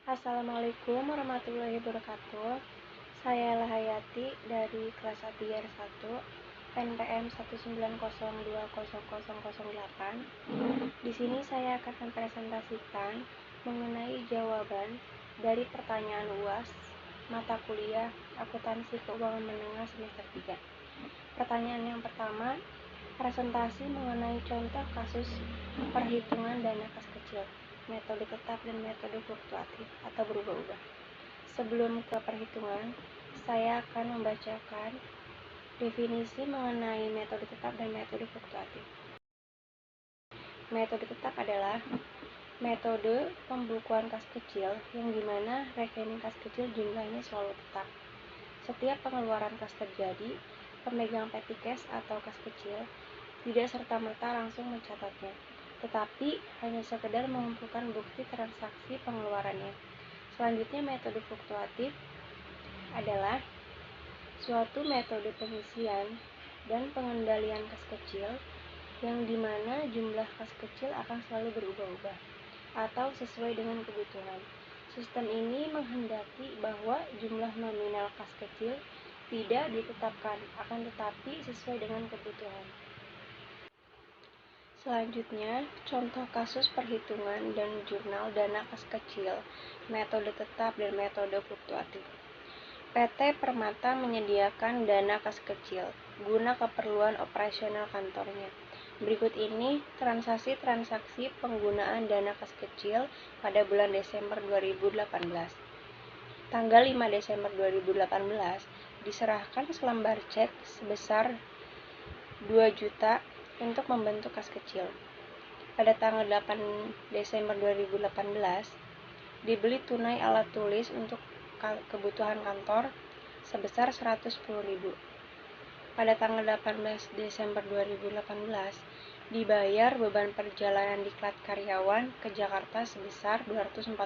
Assalamualaikum warahmatullahi wabarakatuh. Saya Ella Hayati dari kelas 1 NPM 190200008. Di sini saya akan mempresentasikan mengenai jawaban dari pertanyaan UAS mata kuliah Akuntansi Keuangan Menengah semester 3. Pertanyaan yang pertama, presentasi mengenai contoh kasus perhitungan dana kas kecil, metode tetap dan metode fluktuatif atau berubah-ubah. Sebelum ke perhitungan, saya akan membacakan definisi mengenai metode tetap dan metode fluktuatif. Metode tetap adalah metode pembukuan kas kecil yang dimana rekening kas kecil jumlahnya selalu tetap. Setiap pengeluaran kas terjadi, pemegang petty cash atau kas kecil tidak serta-merta langsung mencatatnya, tetapi hanya sekedar mengumpulkan bukti transaksi pengeluarannya. Selanjutnya, metode fluktuatif adalah suatu metode pengisian dan pengendalian kas kecil yang dimana jumlah kas kecil akan selalu berubah-ubah atau sesuai dengan kebutuhan. Sistem ini menghendaki bahwa jumlah nominal kas kecil tidak ditetapkan, akan tetapi sesuai dengan kebutuhan. Selanjutnya, contoh kasus perhitungan dan jurnal dana kas kecil, metode tetap dan metode fluktuatif. PT Permata menyediakan dana kas kecil guna keperluan operasional kantornya. Berikut ini transaksi-transaksi penggunaan dana kas kecil pada bulan Desember 2018. Tanggal 5 Desember 2018 diserahkan selembar cek sebesar 2 juta untuk membentuk kas kecil. Pada tanggal 8 Desember 2018 dibeli tunai alat tulis untuk kebutuhan kantor sebesar 110.000. Pada tanggal 18 Desember 2018 dibayar beban perjalanan diklat karyawan ke Jakarta sebesar 240.000.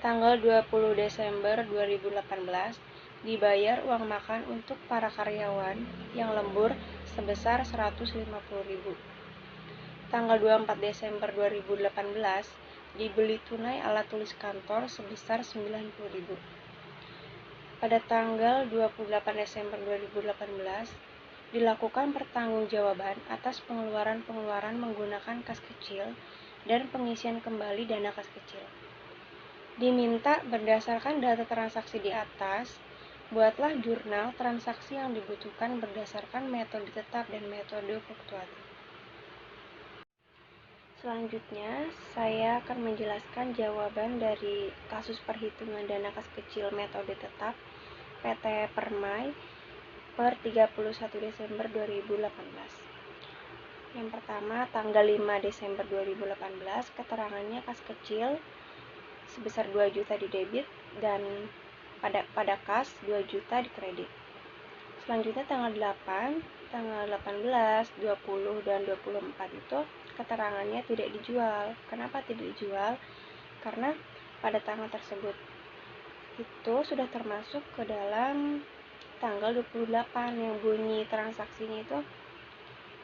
Tanggal 20 Desember 2018 dibayar uang makan untuk para karyawan yang lembur sebesar 150.000. Tanggal 24 Desember 2018 dibeli tunai alat tulis kantor sebesar 90.000. Pada tanggal 28 Desember 2018 dilakukan pertanggungjawaban atas pengeluaran-pengeluaran menggunakan kas kecil dan pengisian kembali dana kas kecil. Diminta berdasarkan data transaksi di atas, buatlah jurnal transaksi yang dibutuhkan berdasarkan metode tetap dan metode fluktuatif. Selanjutnya, saya akan menjelaskan jawaban dari kasus perhitungan dana kas kecil metode tetap PT Permai per 31 Desember 2018. Yang pertama, tanggal 5 Desember 2018, keterangannya kas kecil sebesar 2 juta di debit dan pada kas 2 juta di kredit. Selanjutnya tanggal 8, tanggal 18, 20, dan 24 itu keterangannya tidak dijual. Kenapa tidak dijual? Karena pada tanggal tersebut itu sudah termasuk ke dalam tanggal 28 yang bunyi transaksinya itu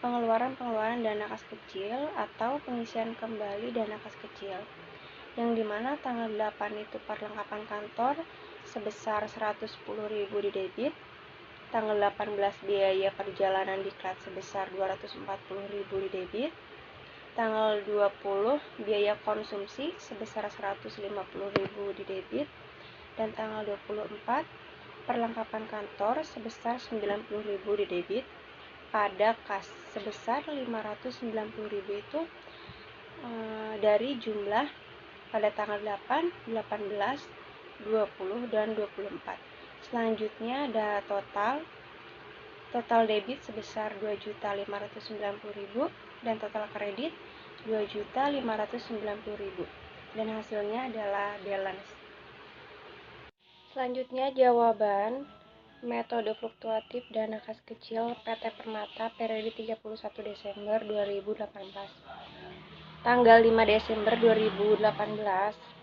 pengeluaran dana kas kecil atau pengisian kembali dana kas kecil, yang dimana tanggal 8 itu perlengkapan kantor sebesar 110.000 di debit, tanggal 18 biaya perjalanan diklat sebesar 240.000 di debit, tanggal 20 biaya konsumsi sebesar 150.000 di debit, dan tanggal 24 perlengkapan kantor sebesar 90.000 di debit pada kas sebesar 590.000 itu dari jumlah pada tanggal 8, 18, 20, dan 24. Selanjutnya ada total debit sebesar 2.590.000 dan total kredit 2.590.000 dan hasilnya adalah balance. Selanjutnya jawaban metode fluktuatif dana kas kecil PT Permata periode 31 Desember 2018. Tanggal 5 Desember 2018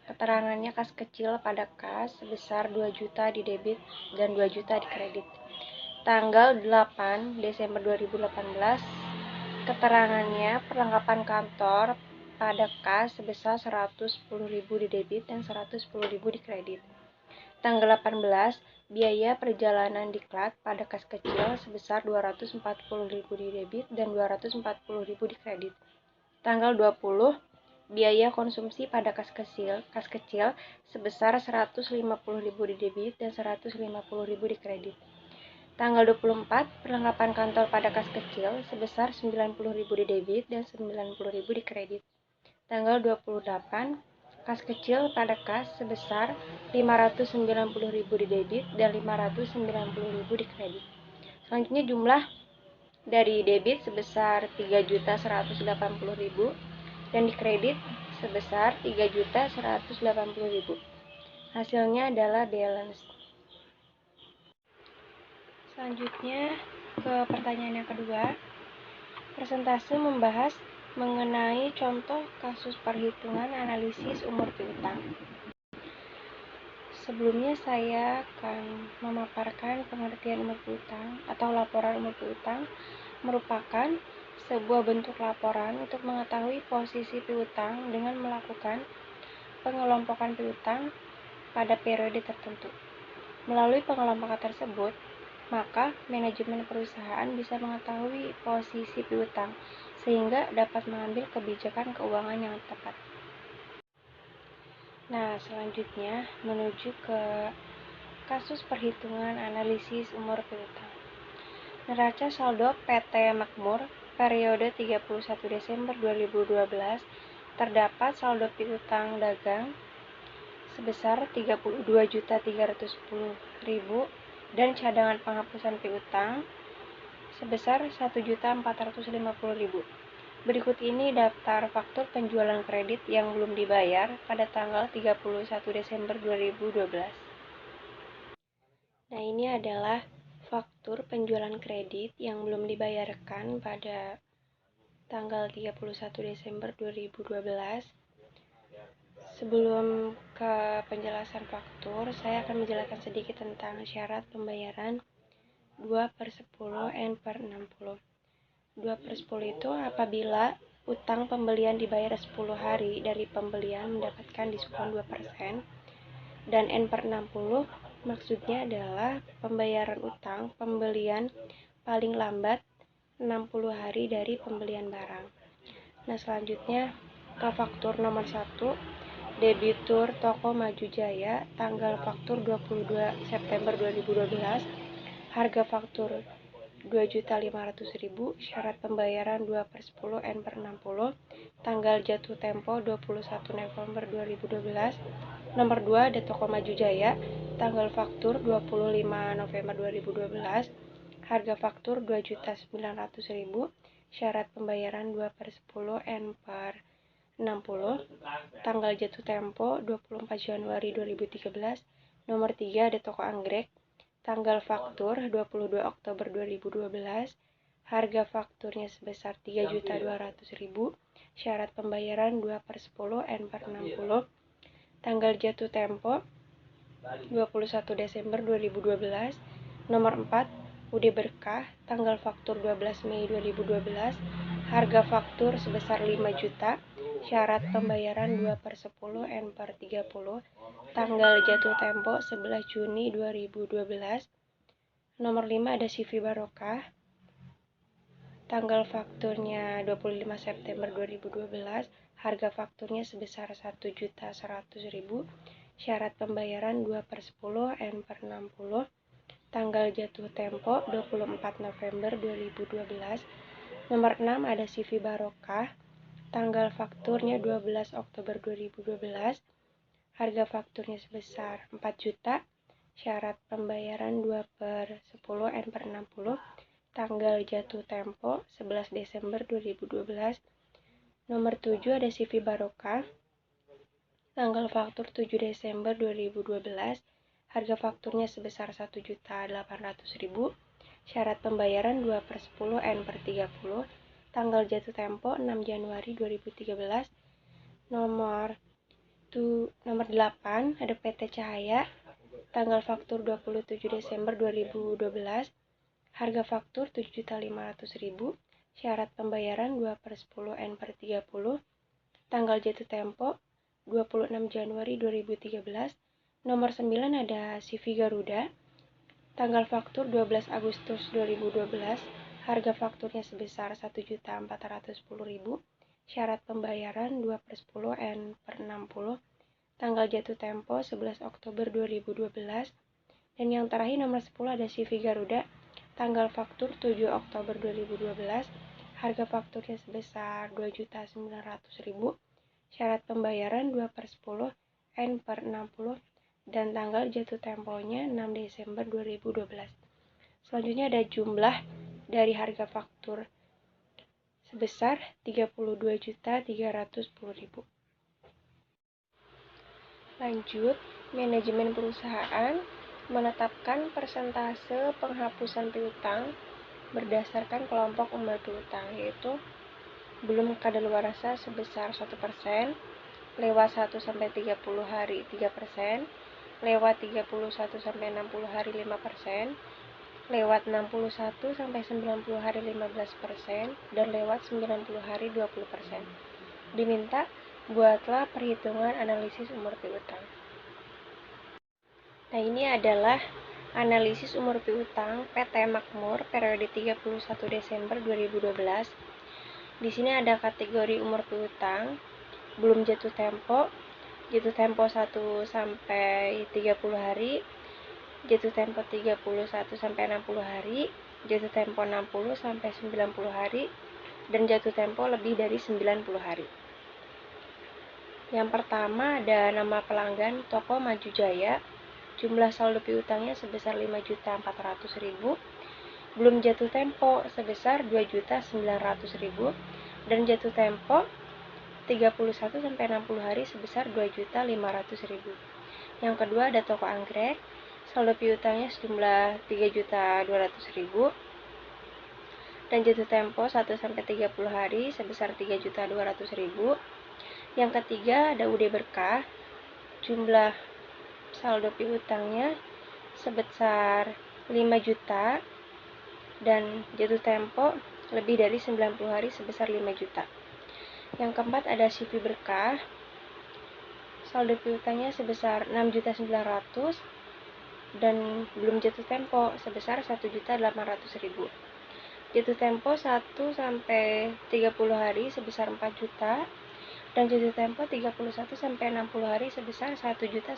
keterangannya kas kecil pada kas sebesar 2 juta di debit dan 2 juta di kredit. Tanggal 8 Desember 2018 keterangannya perlengkapan kantor pada kas sebesar 110.000 di debit dan 110.000 di kredit. Tanggal 18, biaya perjalanan diklat pada kas kecil sebesar 240.000 di debit dan 240.000 di kredit. Tanggal 20, biaya konsumsi pada kas kecil sebesar 150.000 di debit dan 150.000 di kredit. Tanggal 24, perlengkapan kantor pada kas kecil sebesar 90.000 di debit dan 90.000 di kredit. Tanggal 28, kas kecil pada kas sebesar 590.000 di debit dan 590.000 di kredit. Selanjutnya jumlah dari debit sebesar 3.180.000 dan di kredit sebesar 3.180.000. Hasilnya adalah balance. Selanjutnya ke pertanyaan yang kedua. Persentase membahas mengenai contoh kasus perhitungan analisis umur piutang. Sebelumnya saya akan memaparkan pengertian umur piutang atau laporan umur piutang merupakan sebuah bentuk laporan untuk mengetahui posisi piutang dengan melakukan pengelompokan piutang pada periode tertentu. Melalui pengelompokan tersebut, maka manajemen perusahaan bisa mengetahui posisi piutang sehingga dapat mengambil kebijakan keuangan yang tepat. Nah, selanjutnya menuju ke kasus perhitungan analisis umur piutang. Neraca saldo PT Makmur periode 31 Desember 2012 terdapat saldo piutang dagang sebesar 32.310.000 dan cadangan penghapusan piutang sebesar 1.450.000. Berikut ini daftar faktur penjualan kredit yang belum dibayar pada tanggal 31 Desember 2012. Nah, ini adalah faktur penjualan kredit yang belum dibayarkan pada tanggal 31 Desember 2012. Sebelum ke penjelasan faktur, saya akan menjelaskan sedikit tentang syarat pembayaran 2/10 N/60. 2/10 itu apabila utang pembelian dibayar 10 hari dari pembelian mendapatkan diskon 2%, dan N/60 maksudnya adalah pembayaran utang pembelian paling lambat 60 hari dari pembelian barang. Nah, selanjutnya ke faktur nomor 1, debitur Toko Maju Jaya, tanggal faktur 22 September 2012, harga faktur 2.500.000, syarat pembayaran 2/10 N/60, tanggal jatuh tempo 21 November 2012. Nomor 2 ada Toko Maju Jaya, tanggal faktur 25 November 2012, harga faktur 2.900.000, syarat pembayaran 2/10 N/60, tanggal jatuh tempo 24 Januari 2013. Nomor 3 ada Toko Anggrek, tanggal faktur 22 Oktober 2012, harga fakturnya sebesar 3.200.000, syarat pembayaran 2/10 N/60, tanggal jatuh tempo 21 Desember 2012. Nomor 4 UD Berkah, tanggal faktur 12 Mei 2012, harga faktur sebesar 5 juta, syarat pembayaran 2/10 N/30, tanggal jatuh tempo 11 Juni 2012. Nomor 5 ada CV Barokah, tanggal fakturnya 25 September 2012, harga fakturnya sebesar 1.100.000, syarat pembayaran 2/10 N/60, tanggal jatuh tempo 24 November 2012. Nomor 6 ada CV Barokah, tanggal fakturnya 12 Oktober 2012, harga fakturnya sebesar 4 juta, syarat pembayaran 2/10 N/60, tanggal jatuh tempo 11 Desember 2012. Nomor 7 ada CV Barokah, tanggal faktur 7 Desember 2012, harga fakturnya sebesar 1.800.000, syarat pembayaran 2/10 N/30, tanggal jatuh tempo 6 Januari 2013. Nomor 8 ada PT Cahaya, tanggal faktur 27 Desember 2012, harga faktur 7.500.000, syarat pembayaran 2/10 N/30, Tanggal jatuh tempo 26 Januari 2013. Nomor 9 ada CV Garuda. Tanggal faktur 12 Agustus 2012. Harga fakturnya sebesar 1.410.000. Syarat pembayaran 2/10 N per 60. Tanggal jatuh tempo 11 Oktober 2012. Dan yang terakhir nomor 10 ada CV Garuda. Tanggal faktur 7 Oktober 2012. Harga fakturnya sebesar 2.900.000. Syarat pembayaran 2/10 N per 60. Dan tanggal jatuh temponya 6 Desember 2012. Selanjutnya ada jumlah dari harga faktur sebesar 32.310.000. Lanjut, manajemen perusahaan menetapkan persentase penghapusan piutang berdasarkan kelompok umur piutang, yaitu belum kadaluarsa sebesar 1%, lewat 1-30 hari 3%, lewat 31-60 hari 5%, lewat 61-90 hari 15%, dan lewat 90 hari 20%. Diminta buatlah perhitungan analisis umur piutang. Nah, ini adalah analisis umur piutang PT Makmur periode 31 Desember 2012. Di sini ada kategori umur piutang, belum jatuh tempo 1 sampai 30 hari, jatuh tempo 31 sampai 60 hari, jatuh tempo 60 sampai 90 hari, dan jatuh tempo lebih dari 90 hari. Yang pertama ada nama pelanggan toko Maju Jaya. Jumlah saldo piutangnya sebesar 5.400.000. Belum jatuh tempo sebesar 2.900.000. Dan jatuh tempo 31 sampai 60 hari sebesar 2.500.000. Yang kedua ada toko anggrek. Saldo piutangnya sejumlah 3.200.000. Dan jatuh tempo 1 sampai 30 hari sebesar 3.200.000. Yang ketiga ada UD Berkah. Jumlah saldo piutangnya sebesar 5 juta dan jatuh tempo lebih dari 90 hari sebesar 5 juta. Yang keempat ada CV Berkah. Saldo piutangnya sebesar 6.900.000 dan belum jatuh tempo sebesar 1.800.000. Jatuh tempo 1 sampai 30 hari sebesar 4 juta dan jatuh tempo 31 sampai 60 hari sebesar 1.100.000.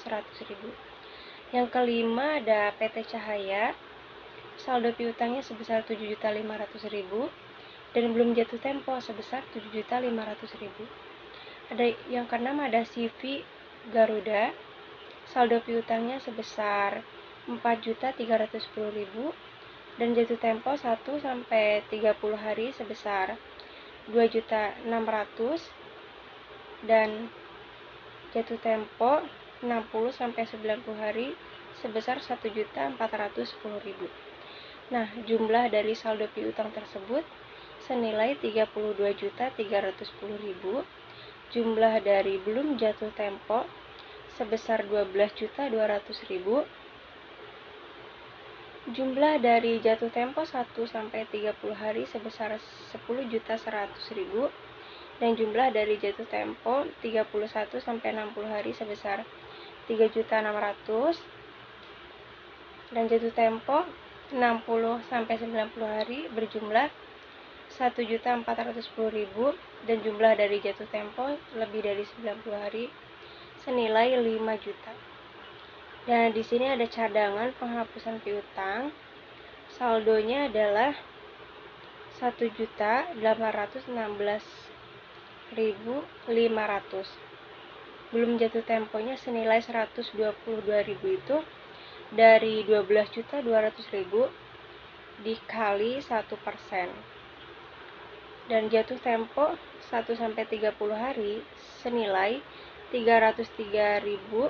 Yang kelima ada PT Cahaya. Saldo piutangnya sebesar 7.500.000 dan belum jatuh tempo sebesar 7.500.000. Ada yang keenam ada CV Garuda. Saldo piutangnya sebesar 4.310.000 dan jatuh tempo 1 sampai 30 hari sebesar 2.600.000 dan jatuh tempo 60 sampai 90 hari sebesar 1.410.000. Nah, jumlah dari saldo piutang tersebut senilai 32.310.000. Jumlah dari belum jatuh tempo sebesar 12.200.000. Jumlah dari jatuh tempo 1 sampai 30 hari sebesar 10.100.000 dan jumlah dari jatuh tempo 31 sampai 60 hari sebesar 3.600.000 dan jatuh tempo 60 sampai 90 hari berjumlah 1.410.000 dan jumlah dari jatuh tempo lebih dari 90 hari senilai 5 juta. Dan di sini ada cadangan penghapusan piutang. Saldonya adalah 1.816.500. Belum jatuh temponya senilai 122.000 itu dari 12.200.000 dikali 1%. Dan jatuh tempo 1 sampai 30 hari senilai 303.000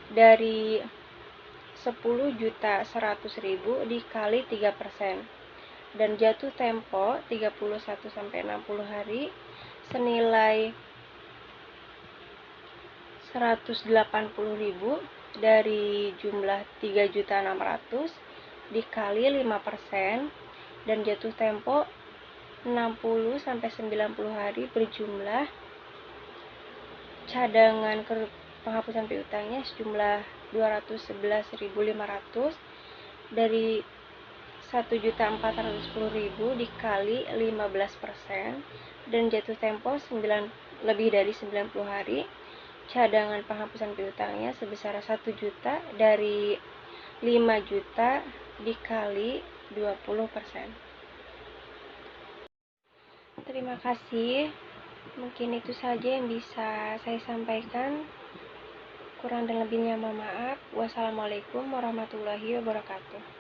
dari 10.100.000 dikali 3%. Dan jatuh tempo 31 sampai 60 hari senilai 180.000 dari jumlah 3.600.000 dikali 5% dan jatuh tempo 60 sampai 90 hari berjumlah cadangan penghapusan piutangnya sejumlah 211.500 dari 1.410.000 dikali 15% dan jatuh tempo lebih dari 90 hari. Cadangan penghapusan piutangnya sebesar 1 juta dari 5 juta dikali 20%. Terima kasih. Mungkin itu saja yang bisa saya sampaikan. Kurang dan lebihnya mohon maaf. Wassalamualaikum warahmatullahi wabarakatuh.